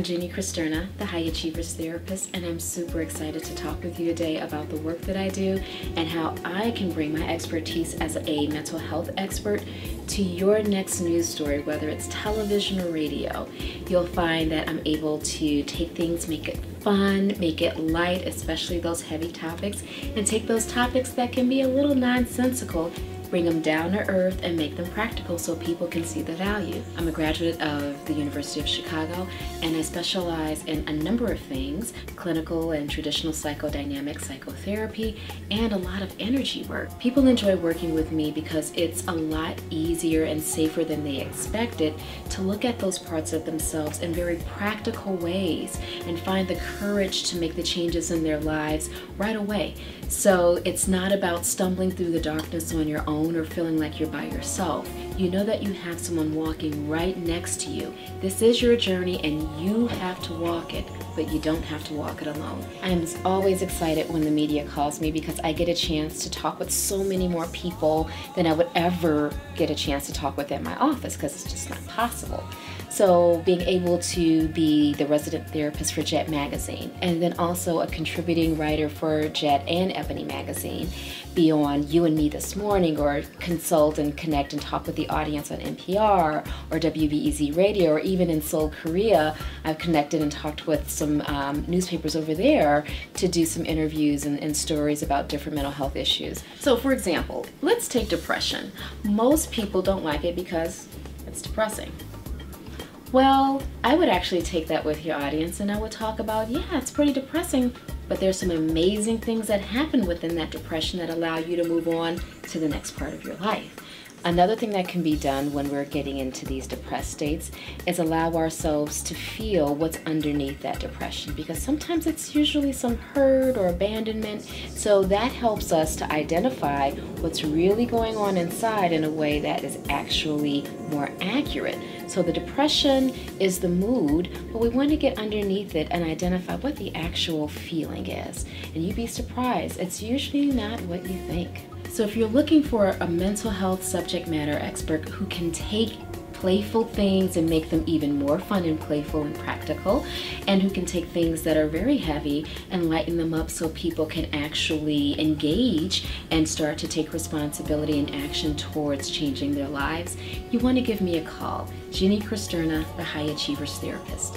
Jinnie Cristerna, the High Achievers Therapist, and I'm super excited to talk with you today about the work that I do and how I can bring my expertise as a mental health expert to your next news story, whether it's television or radio. You'll find that I'm able to take things, make it fun, make it light, especially those heavy topics, and take those topics that can be a little nonsensical, bring them down to earth and make them practical so people can see the value. I'm a graduate of the University of Chicago, and I specialize in a number of things: clinical and traditional psychodynamic psychotherapy, and a lot of energy work. People enjoy working with me because it's a lot easier and safer than they expected to look at those parts of themselves in very practical ways and find the courage to make the changes in their lives right away. So it's not about stumbling through the darkness on your own or feeling like you're by yourself. You know that you have someone walking right next to you. This is your journey and you have to walk it, but you don't have to walk it alone. I'm always excited when the media calls me because I get a chance to talk with so many more people than I would ever get a chance to talk with at my office, because it's just not possible. So being able to be the resident therapist for Jet Magazine, and then also a contributing writer for Jet and Ebony Magazine, be on You and Me This Morning, or consult and connect and talk with the audience on NPR or WBEZ Radio, or even in Seoul, Korea, I've connected and talked with some newspapers over there to do some interviews and stories about different mental health issues. So for example, let's take depression. Most people don't like it because it's depressing. Well, I would actually take that with your audience and I would talk about, yeah, it's pretty depressing, but there's some amazing things that happen within that depression that allow you to move on to the next part of your life. Another thing that can be done when we're getting into these depressed states is allow ourselves to feel what's underneath that depression, because sometimes it's usually some hurt or abandonment. So that helps us to identify what's really going on inside in a way that is actually more accurate. So the depression is the mood, but we want to get underneath it and identify what the actual feeling is. And you'd be surprised, it's usually not what you think. So if you're looking for a mental health subject matter expert who can take playful things and make them even more fun and playful and practical, and who can take things that are very heavy and lighten them up so people can actually engage and start to take responsibility and action towards changing their lives, you want to give me a call. Jinnie Cristerna, the High Achievers Therapist.